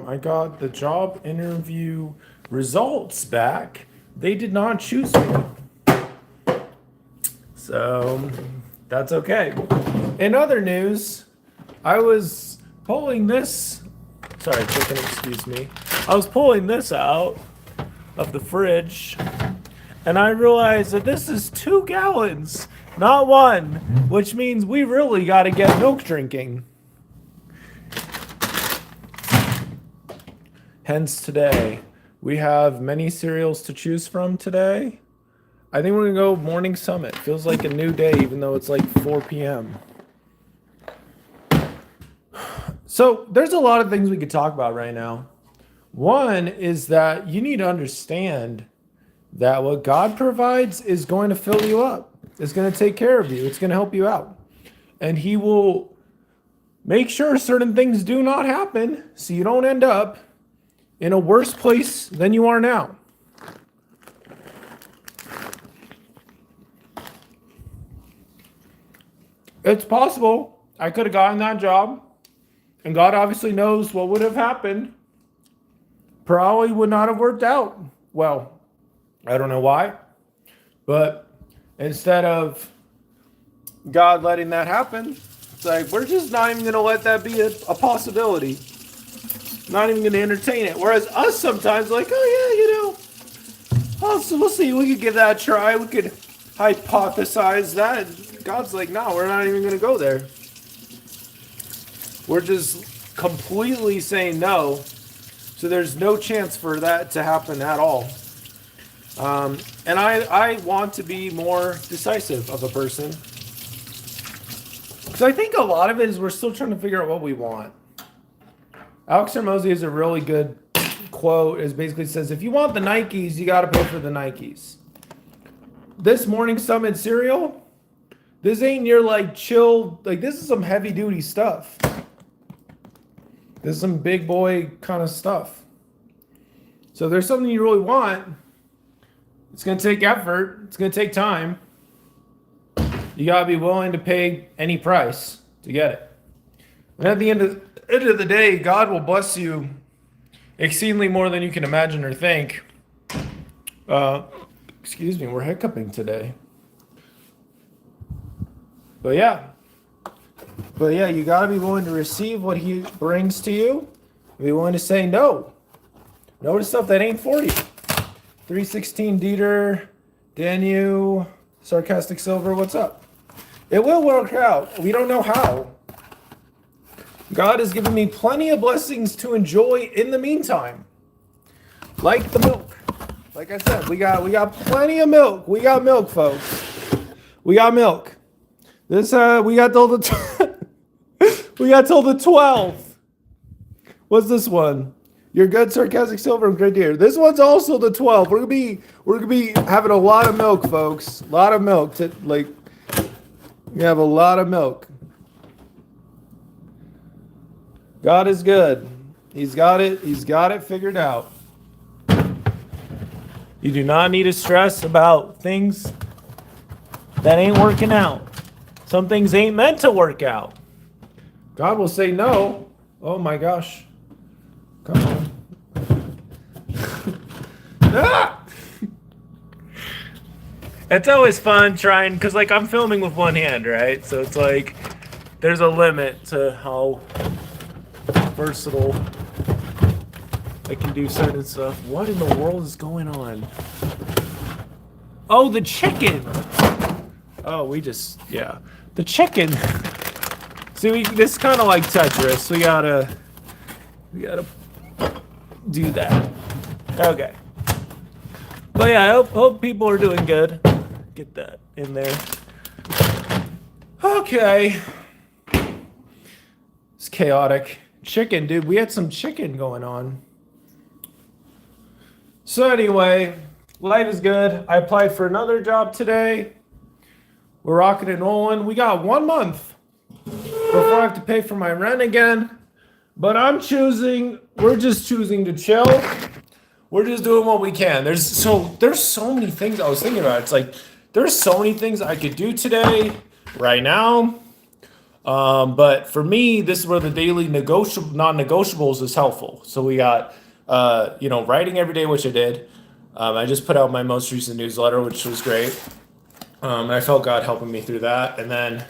I got the job interview results back. They did not choose me. So that's okay. In other news, I was pulling this. Sorry, chicken, excuse me. I was pulling this out of the fridge, and I realized that this is 2 gallons, not 1, which means we really got to get milk drinking. Hence today, we have many cereals to choose from today. I think we're gonna go Morning Summit. Feels like a new day, even though it's like 4 p.m. So there's a lot of things we could talk about right now. One is that you need to understand that what God provides is going to fill you up. It's going to take care of you. It's going to help you out. And He will make sure certain things do not happen so you don't end up in a worse place than you are now. It's possible I could have gotten that job, and God obviously knows what would have happened. Probably would not have worked out well. I don't know why, but instead of God letting that happen, it's like we're just not even going to let that be a possibility. Not even going to entertain it. Whereas us sometimes like, oh yeah, so we'll see. We could give that a try. We could hypothesize that. God's like, no, we're not even going to go there. We're just completely saying no. So there's no chance for that to happen at all. And I want to be more decisive of a person. Because I think a lot of it is we're still trying to figure out what we want. Alex Hormozy has a really good quote. It basically says, if you want the Nikes, you got to pay for the Nikes. This Morning Summit cereal, this ain't your like chill, like this is some heavy duty stuff. This is some big boy kind of stuff. So if there's something you really want, it's going to take effort. It's going to take time. You got to be willing to pay any price to get it. And at the end of the day, God will bless you exceedingly more than you can imagine or think. Excuse me, we're hiccuping today. But yeah, you got to be willing to receive what He brings to you. Be willing to say no. No to stuff that ain't for you. 316 Dieter, Danu, Sarcastic Silver, what's up? It will work out. We don't know how. God has given me plenty of blessings to enjoy in the meantime. Like the milk. Like I said, we got plenty of milk. We got milk, folks. We got milk. This we got till the we got till the 12th. What's this one? You're good, Sarcastic Silver, and Great Deer. This one's also the 12th. We're gonna be having a lot of milk, folks. A lot of milk. We have a lot of milk. God is good. He's got it. He's got it figured out. You do not need to stress about things that ain't working out. Some things ain't meant to work out. God will say no. Oh my gosh. Come on. Ah! It's always fun trying, because like I'm filming with one hand, right? So it's like there's a limit to how versatile I can do certain stuff. What in the world is going on? Oh, the chicken. Oh, the chicken. See, this is kind of like Tetris. We gotta do that. Okay. But yeah, I hope people are doing good. Get that in there. Okay. It's chaotic. Chicken, dude. We had some chicken going on. So anyway, life is good. I applied for another job today. We're rocking and rolling. We got 1 month before I have to pay for my rent again. But we're just choosing to chill. We're just doing what we can. There's so many things I was thinking about. It's like there's so many things I could do today, right now. But for me, this is where the daily non-negotiables is helpful. So we got, writing every day, which I did. I just put out my most recent newsletter, which was great. And I felt God helping me through that. And then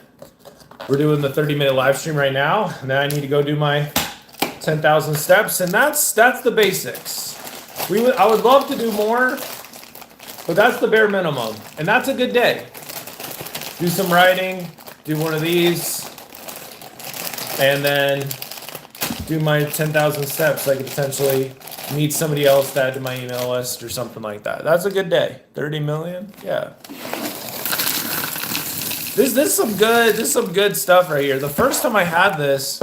we're doing the 30-minute live stream right now. And then I need to go do my 10,000 steps. And that's the basics. I would love to do more, but that's the bare minimum. And that's a good day. Do some writing, do one of these, and then do my 10,000 steps. I could potentially meet somebody else to add to my email list or something like that. That's a good day. 30 million? Yeah. This is some good stuff right here. The first time I had this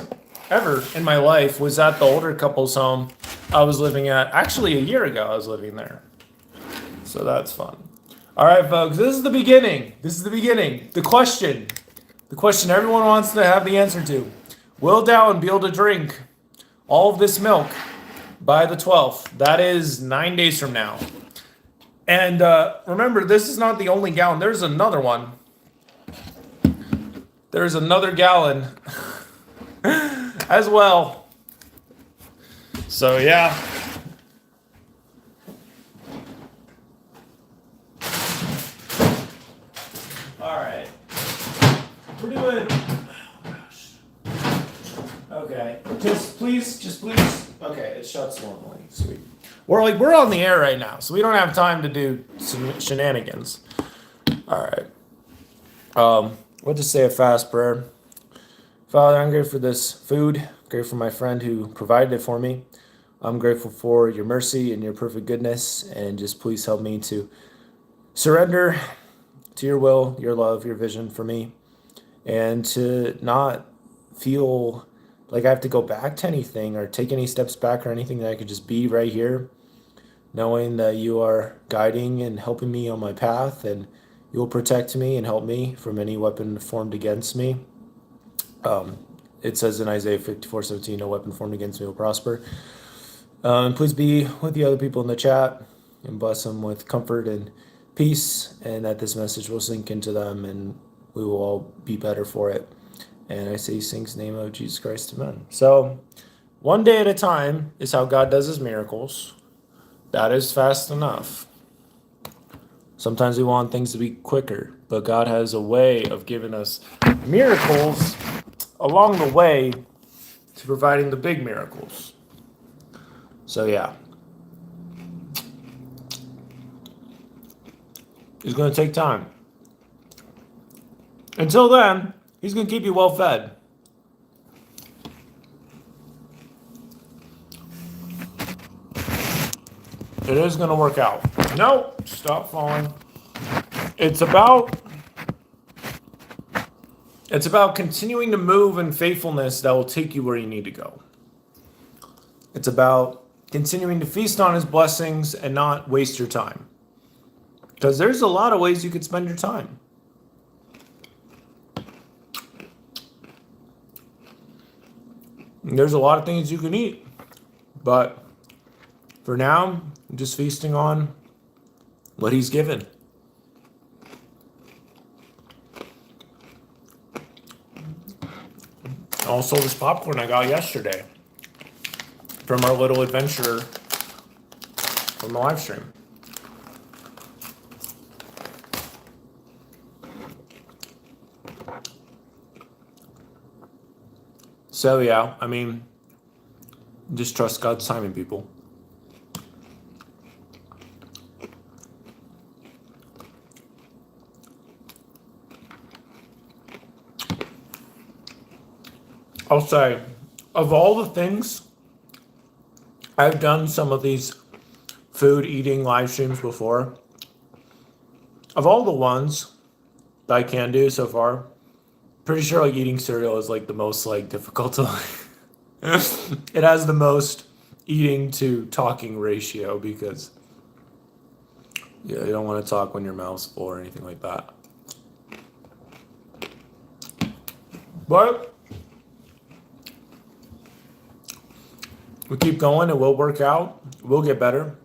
ever in my life was at the older couple's home I was living at. Actually, a year ago I was living there. So that's fun. All right, folks, this is the beginning. The question everyone wants to have the answer to. Will Dallin be able to drink all of this milk by the 12th? That is 9 days from now. And remember, this is not the only gallon. There's another one. There's another gallon as well. So, yeah. All right. We're doing... Okay. Just please. Okay, it shuts normally. Sweet. We're on the air right now, so we don't have time to do some shenanigans. All right. We'll just say a fast prayer. Father, I'm grateful for this food. Grateful for my friend who provided it for me. I'm grateful for your mercy and your perfect goodness, and just please help me to surrender to your will, your love, your vision for me, and to not feel like I have to go back to anything or take any steps back or anything, that I could just be right here, knowing that you are guiding and helping me on my path, and you will protect me and help me from any weapon formed against me. It says in Isaiah 54:17, no weapon formed against me will prosper. And please be with the other people in the chat and bless them with comfort and peace, and that this message will sink into them and we will all be better for it. And I say these things in the name of Jesus Christ, amen. So, one day at a time is how God does his miracles. That is fast enough. Sometimes we want things to be quicker, but God has a way of giving us miracles along the way to providing the big miracles. So yeah. It's going to take time. Until then, he's going to keep you well fed. It is going to work out. No, stop falling. It's about continuing to move in faithfulness that will take you where you need to go. It's about continuing to feast on his blessings and not waste your time. Because there's a lot of ways you could spend your time. And there's a lot of things you can eat. But for now, I'm just feasting on what he's given. Also, this popcorn I got yesterday from our little adventure from the live stream. So yeah, I mean, just trust God's timing, people. I'll say, of all the things, I've done some of these food eating live streams before. Of all the ones that I can do so far, pretty sure like eating cereal is like the most like difficult to it has the most eating to talking ratio, because you don't want to talk when your mouth's full or anything like that. But we keep going, it will work out, we'll get better.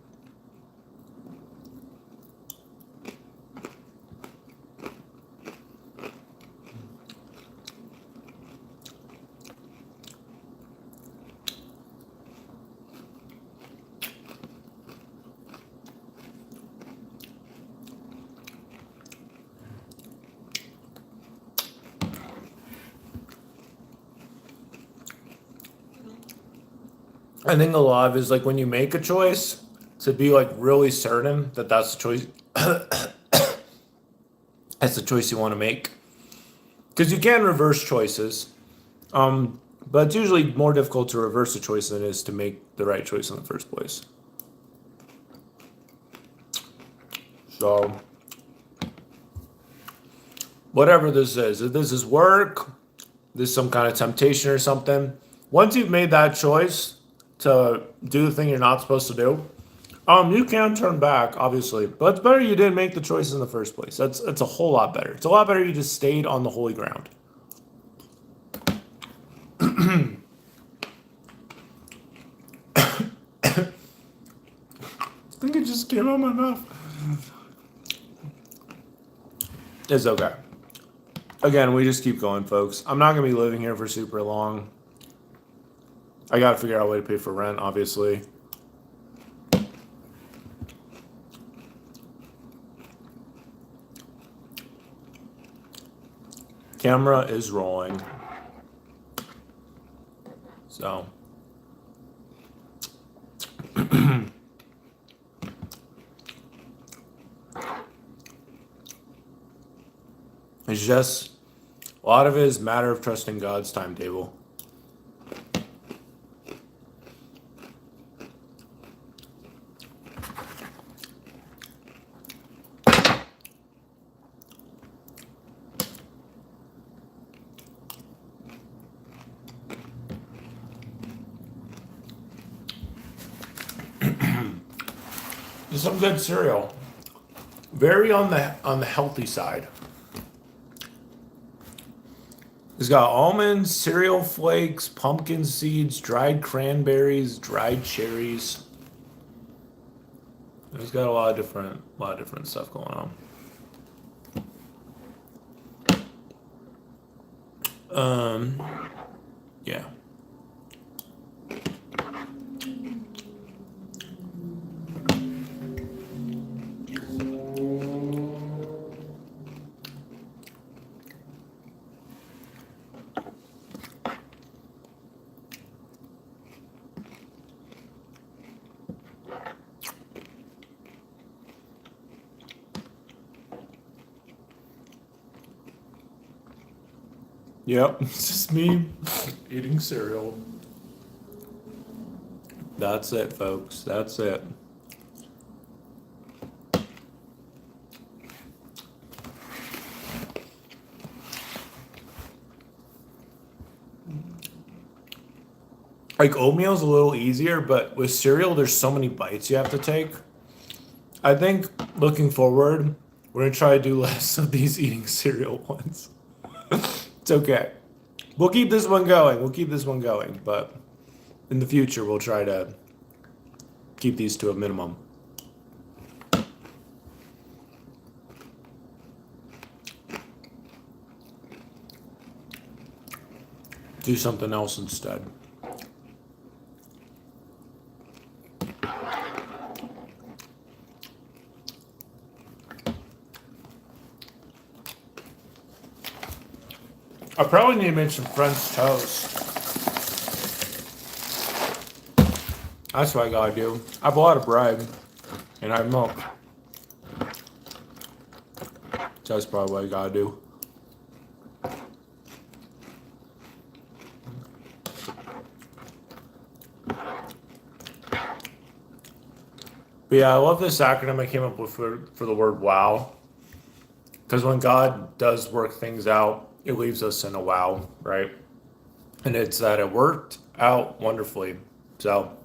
I think a lot of it is like when you make a choice, to be like really certain that that's the choice. That's the choice you want to make. Because you can reverse choices. But it's usually more difficult to reverse a choice than it is to make the right choice in the first place. So, whatever this is, if this is work, this is some kind of temptation or something, once you've made that choice to do the thing you're not supposed to do, you can turn back, obviously. But it's better you didn't make the choice in the first place. That's a whole lot better. It's a lot better you just stayed on the holy ground. I think it just came out of my mouth. It's okay. Again, we just keep going, folks. I'm not going to be living here for super long. I got to figure out a way to pay for rent, obviously. Camera is rolling. So. It's just, a lot of it is a matter of trusting God's timetable. There's some good cereal. Very on the healthy side. It's got almonds, cereal flakes, pumpkin seeds, dried cranberries, dried cherries. It's got a lot of different stuff going on. Yeah. Yep, it's just me eating cereal. That's it, folks. That's it. Like oatmeal's a little easier, but with cereal, there's so many bites you have to take. I think looking forward, we're gonna try to do less of these eating cereal ones. It's okay. We'll keep this one going. But in the future, we'll try to keep these to a minimum. Do something else instead. I probably need to make some French toast. That's what I gotta do. I have a lot of bread and I have milk. So that's probably what I gotta do. But yeah, I love this acronym I came up with for the word wow. Because when God does work things out, it leaves us in a wow, right? And it's that it worked out wonderfully. So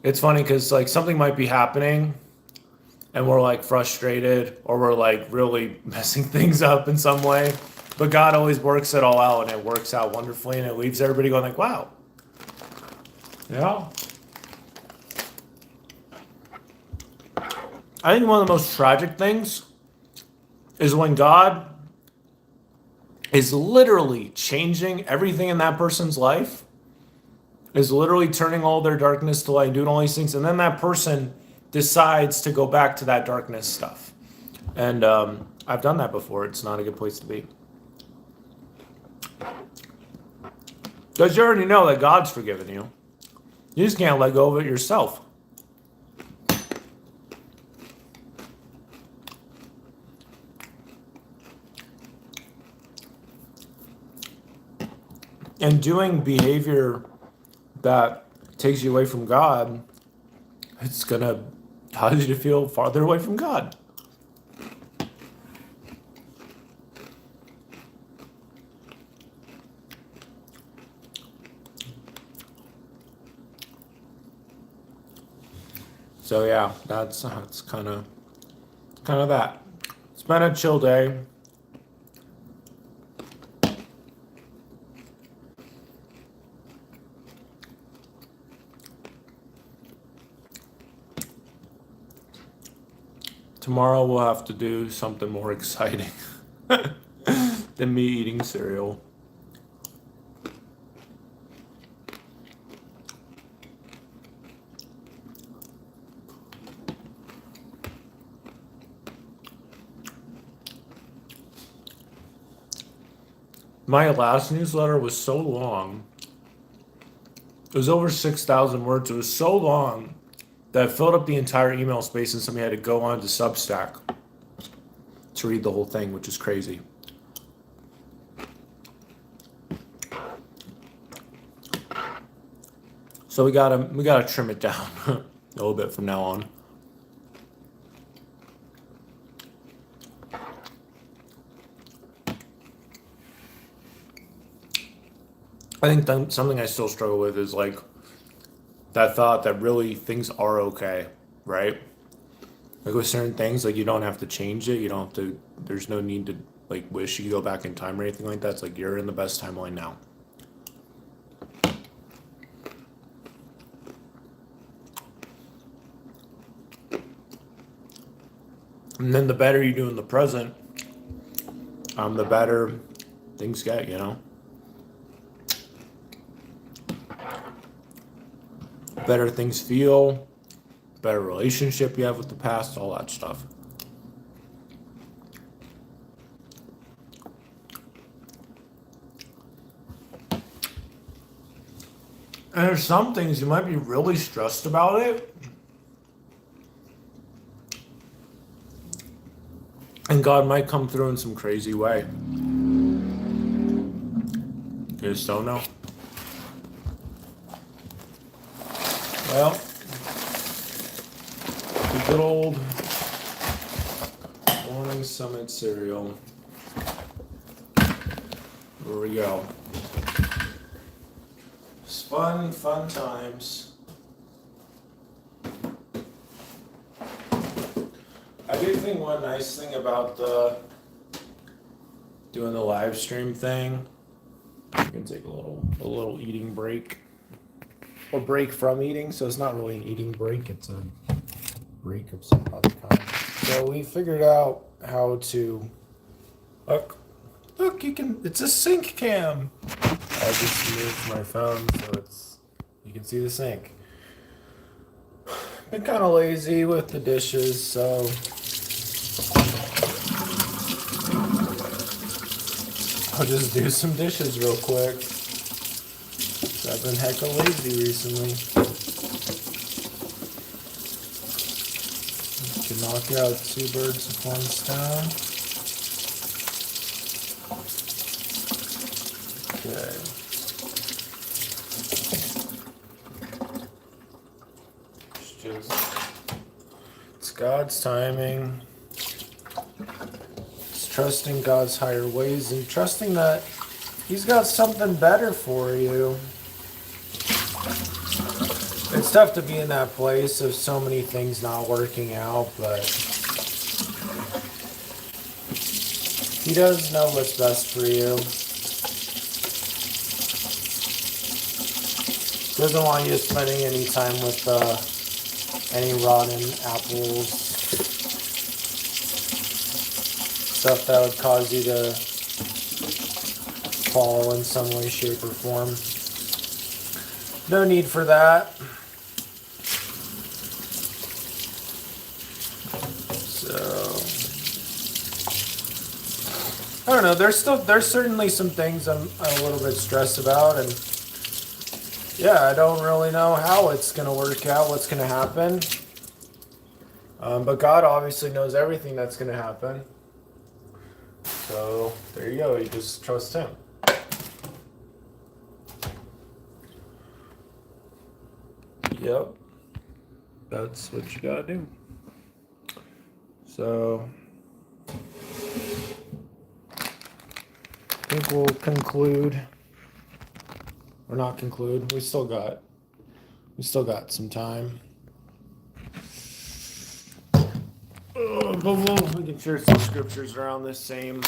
it's funny because like something might be happening and we're like frustrated or we're like really messing things up in some way. But God always works it all out and it works out wonderfully and it leaves everybody going like, wow. Yeah. I think one of the most tragic things is when God is literally changing everything in that person's life, is literally turning all their darkness to light, doing all these things, and then that person decides to go back to that darkness stuff. And I've done that before. It's not a good place to be. Because you already know that God's forgiven you. You just can't let go of it yourself. And doing behavior that takes you away from God, it's going to cause you to feel farther away from God. So yeah, that's kind of that. It's been a chill day. Tomorrow we'll have to do something more exciting than me eating cereal. My last newsletter was so long. It was over 6,000 words. It was so long that filled up the entire email space, and somebody had to go on to Substack to read the whole thing, which is crazy. So we gotta trim it down a little bit from now on. I think something I still struggle with is like that thought that really things are okay, right? Like with certain things, like you don't have to change it. You don't have to, there's no need to like wish you could go back in time or anything like that. It's like you're in the best timeline now. And then the better you do in the present, the better things get, you know? Better things feel, better relationship you have with the past, all that stuff. And there's some things you might be really stressed about it, and God might come through in some crazy way. You just don't know. Well, the good old Morning Summit cereal. Here we go. It's fun times. I do think one nice thing about doing the live stream thing, you can take a little eating break. Or break from eating, so it's not really an eating break, it's a break of some other kind. So we figured out how to look, you can, it's a sync cam. I just moved my phone so you can see the sink. Been kind of lazy with the dishes, so I'll just do some dishes real quick. I've been hecka lazy recently. Can knock out 2 birds with 1 stone. Okay. It's God's timing. It's trusting God's higher ways and trusting that He's got something better for you. It's tough to be in that place of so many things not working out, but He does know what's best for you. He doesn't want you spending any time with any rotten apples, stuff that would cause you to fall in some way, shape, or form. No need for that. I don't know. There's certainly some things I'm a little bit stressed about, and yeah, I don't really know how it's going to work out, what's going to happen. But God obviously knows everything that's going to happen. So there you go. You just trust Him. Yep. That's what you got to do. So I think we'll conclude. Or not conclude. We still got some time. But we can share some scriptures around this same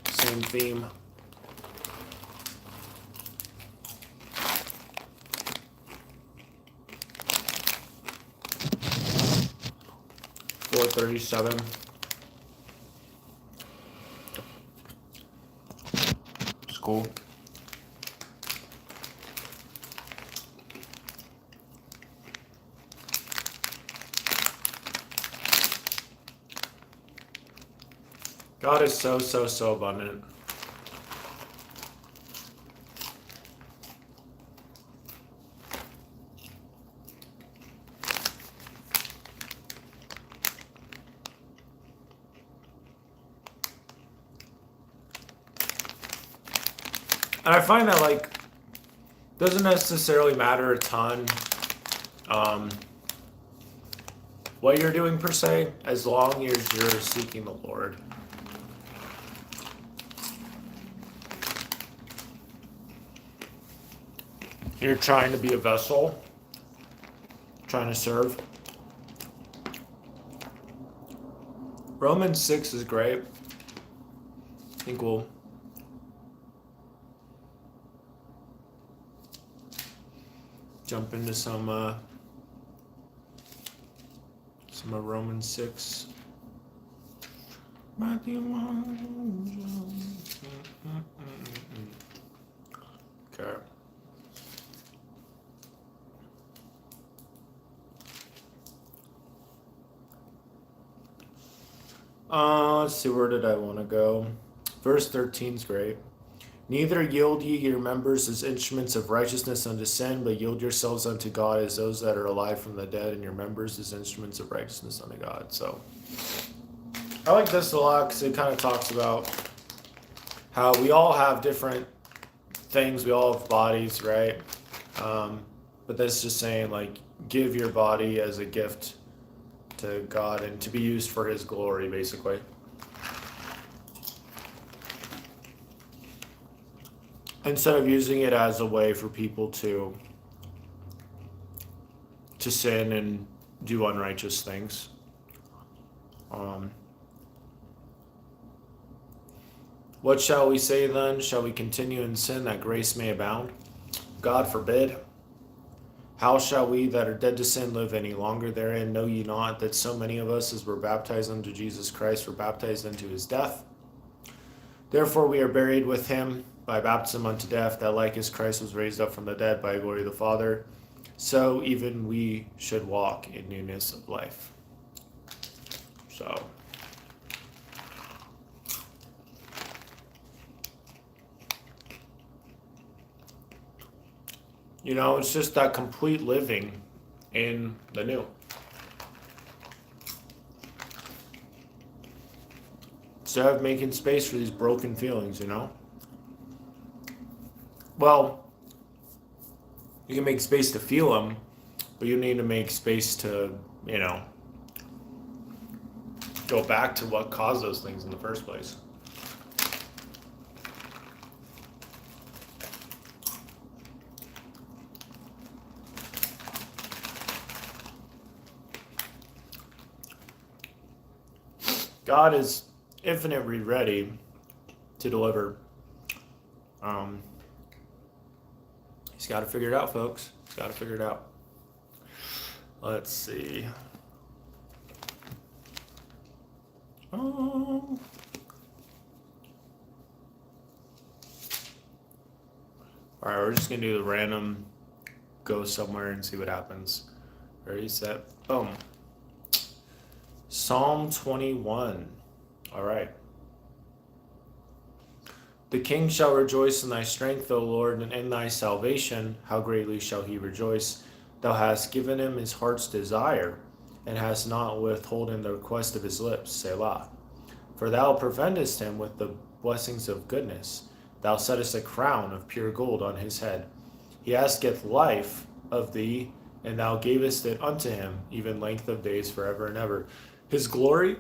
theme. $437. It's cool. God is so abundant. And I find that, like, doesn't necessarily matter a ton what you're doing per se, as long as you're seeking the Lord. You're trying to be a vessel, trying to serve. Romans 6 is great. I think we'll jump into some of Romans 6. Okay. Let's see, where did I want to go? Verse 13 is great. Neither yield ye your members as instruments of righteousness unto sin, but yield yourselves unto God as those that are alive from the dead, and your members as instruments of righteousness unto God. So I like this a lot because it kind of talks about how we all have different things. We all have bodies, right? But that's just saying, like, give your body as a gift to God and to be used for His glory, basically. Instead of using it as a way for people to sin and do unrighteous things. What shall we say then? Shall we continue in sin that grace may abound? God forbid. How shall we that are dead to sin live any longer therein? Know ye not that so many of us as were baptized unto Jesus Christ were baptized into His death? Therefore we are buried with Him by baptism unto death, that like as Christ was raised up from the dead by the glory of the Father, so even we should walk in newness of life. So, you know, it's just that complete living in the new. Instead of making space for these broken feelings, you know? Well, you can make space to feel them, but you need to make space to, you know, go back to what caused those things in the first place. God is infinitely ready to deliver. He's got to figure it out, folks. He's got to figure it out. Let's see. All right, we're just going to do the random go somewhere and see what happens. Ready, set, boom. Psalm 21. All right. The king shall rejoice in thy strength, O Lord, and in thy salvation. How greatly shall he rejoice! Thou hast given him his heart's desire, and hast not withholden the request of his lips. Selah. For thou preventest him with the blessings of goodness. Thou settest a crown of pure gold on his head. He asketh life of thee, and thou gavest it unto him, even length of days forever and ever. His glory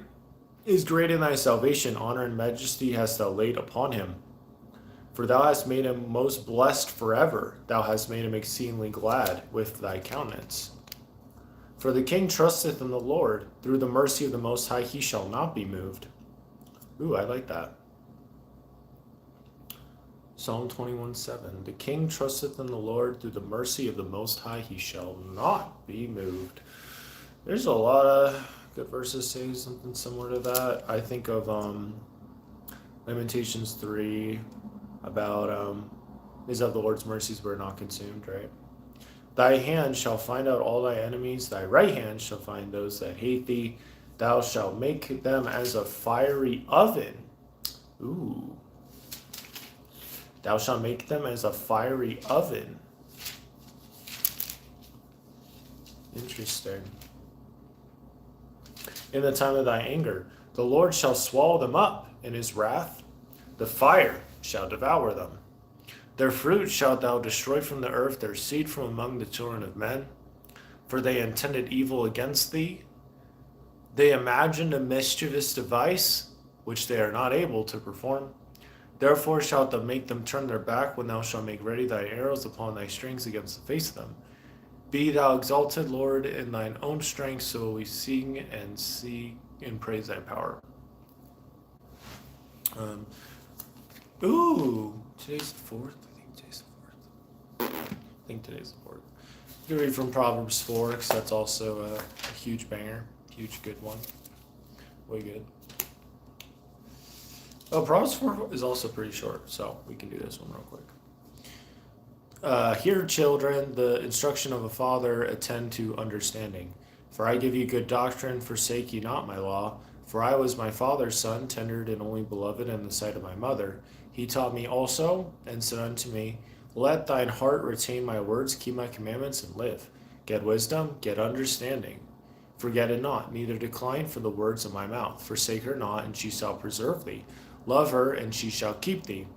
is great in thy salvation. Honor and majesty hast thou laid upon him. For thou hast made him most blessed forever. Thou hast made him exceedingly glad with thy countenance. For the king trusteth in the Lord. Through the mercy of the Most High he shall not be moved. Ooh, I like that. Psalm 21:7. The king trusteth in the Lord. Through the mercy of the Most High he shall not be moved. There's a lot of good verses say something similar to that. I think of Lamentations 3 about is of the Lord's mercies were not consumed, right? Thy hand shall find out all thy enemies, thy right hand shall find those that hate thee. Thou shalt make them as a fiery oven. Ooh. Thou shalt make them as a fiery oven. Interesting. In the time of thy anger, the Lord shall swallow them up in his wrath. The fire shall devour them. Their fruit shalt thou destroy from the earth, their seed from among the children of men. For they intended evil against thee. They imagined a mischievous device, which they are not able to perform. Therefore shalt thou make them turn their back, when thou shalt make ready thy arrows upon thy strings against the face of them. Be thou exalted, Lord, in thine own strength, so will we sing and seek and praise thy power. Today's the 4th? I think today's the 4th. You can read from Proverbs 4, because that's also a huge banger. Huge good one. Way good. Oh, Proverbs 4 is also pretty short, so we can do this one real quick. Hear, children, the instruction of a father, attend to understanding. For I give you good doctrine, forsake ye not my law. For I was my father's son, tendered and only beloved in the sight of my mother. He taught me also, and said unto me, Let thine heart retain my words, keep my commandments, and live. Get wisdom, get understanding. Forget it not, neither decline from the words of my mouth. Forsake her not, and she shall preserve thee. Love her, and she shall keep thee.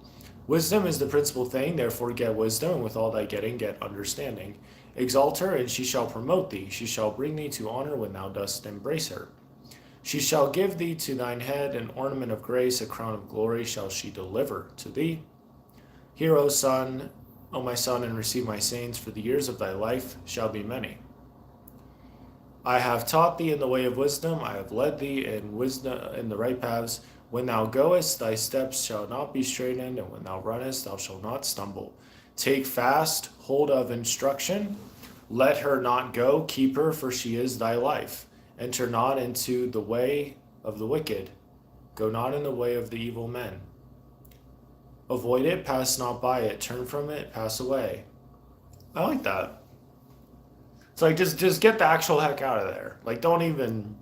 Wisdom is the principal thing, therefore get wisdom, and with all thy getting get understanding. Exalt her, and she shall promote thee. She shall bring thee to honor when thou dost embrace her. She shall give thee to thine head an ornament of grace, a crown of glory shall she deliver to thee. Hear, O my son, and receive my sayings, for the years of thy life shall be many. I have taught thee in the way of wisdom, I have led thee in wisdom in the right paths. When thou goest, thy steps shall not be straitened, and when thou runnest, thou shalt not stumble. Take fast hold of instruction, let her not go, keep her, for she is thy life. Enter not into the way of the wicked, go not in the way of the evil men. Avoid it, pass not by it, turn from it, pass away. I like that. It's like, just get the actual heck out of there. Like, don't even,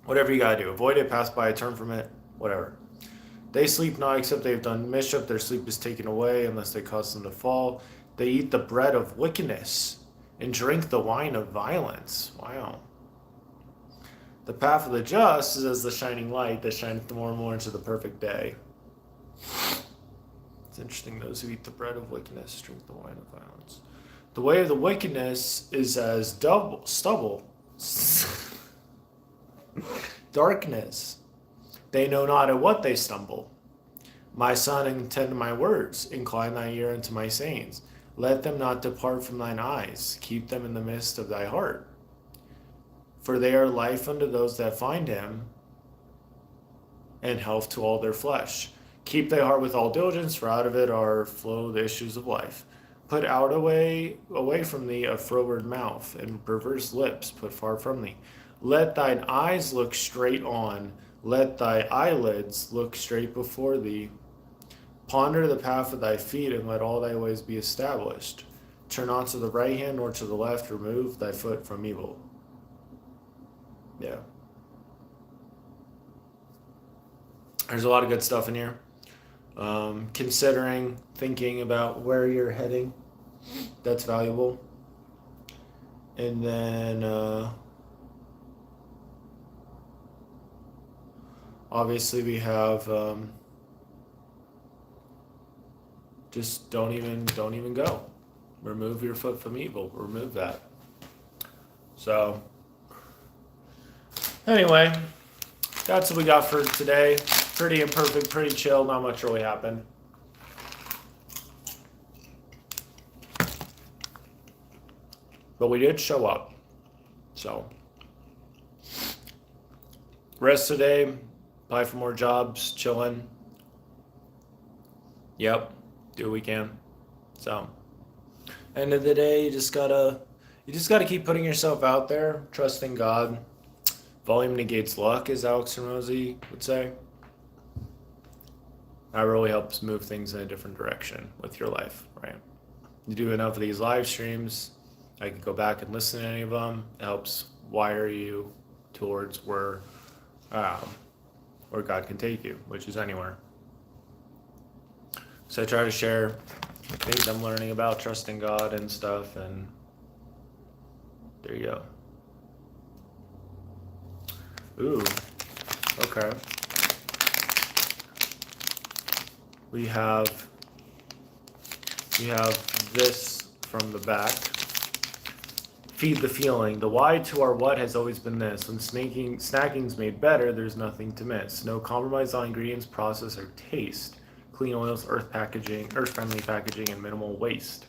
whatever you gotta do. Avoid it, pass by it, turn from it, whatever. They sleep not except they have done mischief. Their sleep is taken away unless they cause them to fall. They eat the bread of wickedness and drink the wine of violence. Wow. The path of the just is as the shining light that shineth more and more into the perfect day. It's interesting, those who eat the bread of wickedness drink the wine of violence. The way of the wickedness is as stubble. Darkness. They know not at what they stumble. My son, attend to my words. Incline thy ear unto my sayings. Let them not depart from thine eyes. Keep them in the midst of thy heart. For they are life unto those that find him, and health to all their flesh. Keep thy heart with all diligence, for out of it are flow the issues of life. Put out away from thee a froward mouth, and perverse lips put far from thee. Let thine eyes look straight on, let thy eyelids look straight before thee. Ponder the path of thy feet, and let all thy ways be established. Turn not to the right hand nor to the left, remove thy foot from evil. Yeah. There's a lot of good stuff in here. considering, thinking about where you're heading. That's valuable. And then obviously we have just don't even go. Remove your foot from evil. Remove that. So anyway, that's what we got for today. Pretty imperfect, pretty chill. Not much really happened. But we did show up. So rest of the day, apply for more jobs, chilling. Yep, do what we can. So end of the day, you just gotta keep putting yourself out there, trusting God. Volume negates luck, as Alex and Rosie would say. That really helps move things in a different direction with your life, right? You do enough of these live streams, I can go back and listen to any of them. It helps wire you towards where God can take you, which is anywhere. So I try to share things I'm learning about trusting God and stuff, and there you go. Ooh, okay. We have this from the back. Feed the feeling. The why to our what has always been this. When snacking's made better, there's nothing to miss. No compromise on ingredients, process, or taste. Clean oils, earth-friendly packaging, and minimal waste.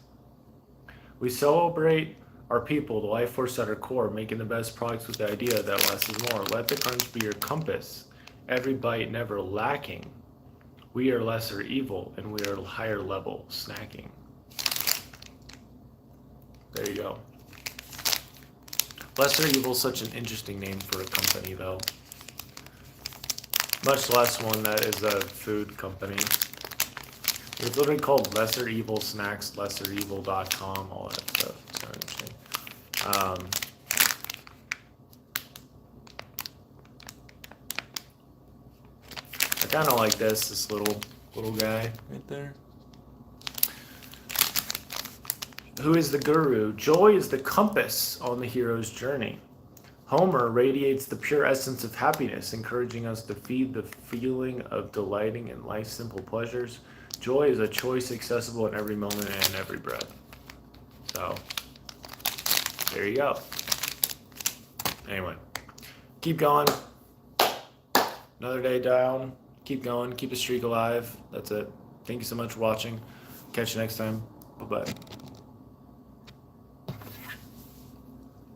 We celebrate our people, the life force at our core, making the best products with the idea that less is more. Let the crunch be your compass. Every bite never lacking. We are lesser evil, and we are higher level snacking. There you go. Lesser Evil is such an interesting name for a company, though. Much less one that is a food company. It's literally called Lesser Evil Snacks, lesserevil.com, all that stuff. It's kind of interesting. I kind of like this little guy right there. Who is the guru? Joy is the compass on the hero's journey. Homer radiates the pure essence of happiness, encouraging us to feed the feeling of delighting in life's simple pleasures. Joy is a choice accessible in every moment and in every breath. So, there you go. Anyway, keep going. Another day down. Keep going. Keep the streak alive. That's it. Thank you so much for watching. Catch you next time. Bye-bye.